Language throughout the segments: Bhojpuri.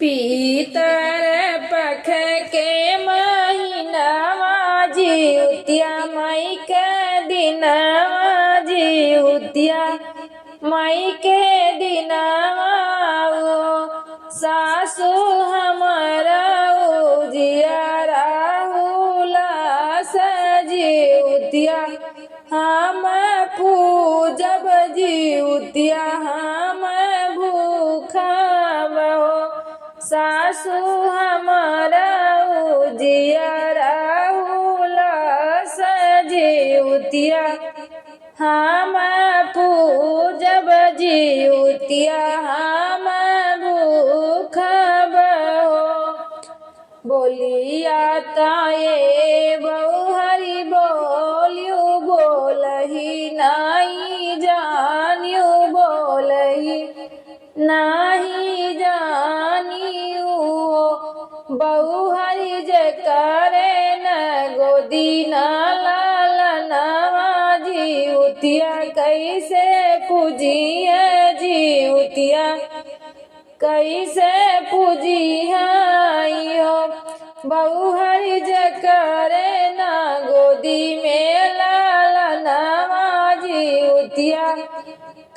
पीतर पख के महीनावा जिउतिया मई के दिनवा जिउतिया मई के दिनवा सासु हमारा जिया राहुला सजिउतिया हम पूजब जिउतिया हम भूखा सासु हमारा जिया राहुला सजिउतिया हम पूजब जिउतिया हम भूखब बोलिया ताये बहुहरी बोलियो बोलही नाही जानियो बोलही नाही जानियो बहुहरी जकारे न गोदी न लालनवा जिउतिया कैसे पूजिए जिउतिया कैसे पूजिया बहुहरी जकारे न गोदी में लालनवा जिउतिया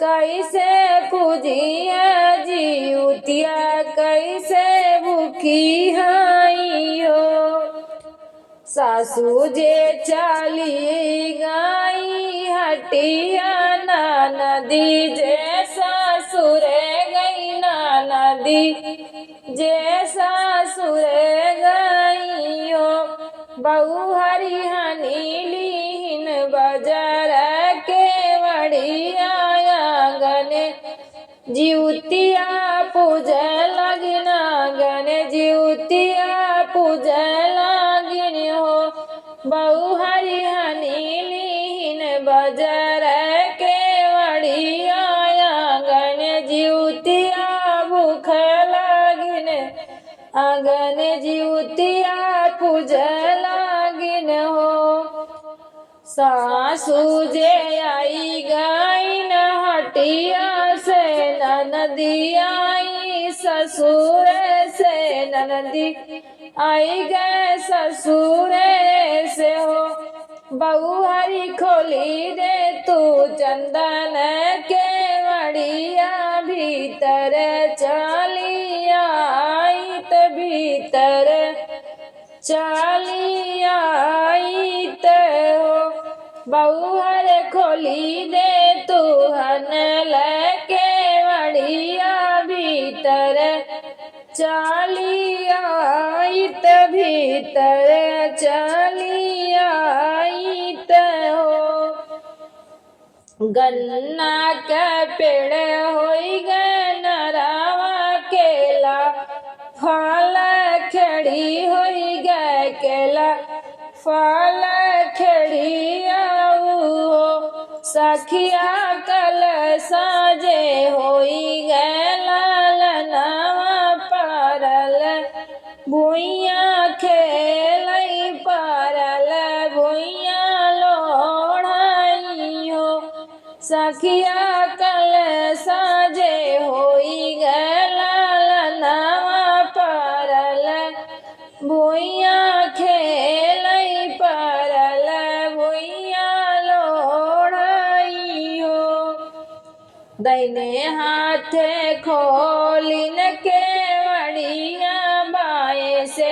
कैसे पूजिया जिउतिया कैसे भूखी हाइयो सासू जे चाली गाई हटिया नदी जे सासुरे गई नदी जे सासुरे गईयो बहुहरी हनीलीन बाजार के वड़िया गने जिउतिया पूज लगिन गने जिउतिया पूज लगिन हो बहुहरी हनीलीन बाजार के वड़िया गने जिउतिया भूख लगिन आंगन जिउतिया पूज लगिन हो सासू जे आई गई न हटिया से ननदी आई ससुर से ननदी आई गए ससुर से हो बहुहरी खोली दे तू चंदन के वड़िया भीतर चलिया आई त भीतर चलिया आई त हो बहुहर खोली दे तू हन लके वड़िया भीतर चलिया आई त भीतर चलिया आई त हो गन्ना के पेड़ होई गए नरावा केला फल खड़ी होई गए केला फल खड़ी सखिया कल साजे होई गए लालनवा पारल भुइया खेलई पारल भुइया लोढ़ाइयो सखिया कल साजे होई गए लालनवा पारल भुइया खेलई पारल भुइया दैने हाथे खोलिन के वड़िया बाएं से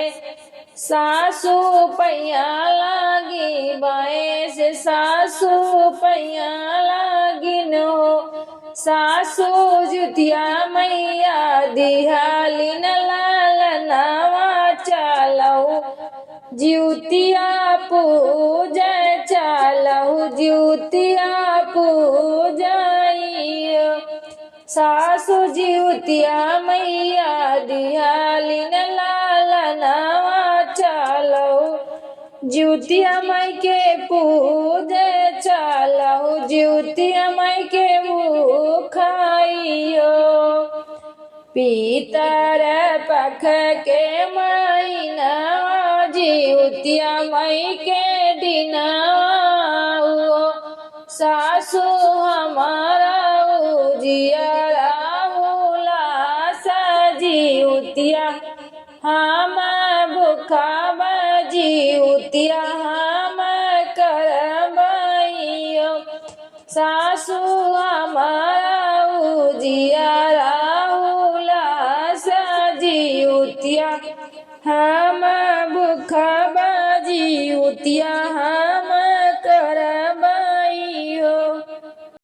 सासू पैया लागी बाएं से सासू पैया लागिन हो सासू जुतिया मैया दिहालिन लालनवा चालऊ जिउतिया पूज चालऊ जिउतिया पूजाइयो सासू जिउतिया मैया दिहालिन लालनवा चालऊ जिउतिया माई के पूज चालऊ जिउतिया माई के भूखाइयो पीतर पख के महीनावा जिउतिया मई के दिनवा सासू हमारा जिया राहुला सजिउतिया उतिया हम भूखा बाजी उतिया हम करबैयो सासू हमारा उजिया राहुला सजी उतिया हम भूखा बाजी उतिया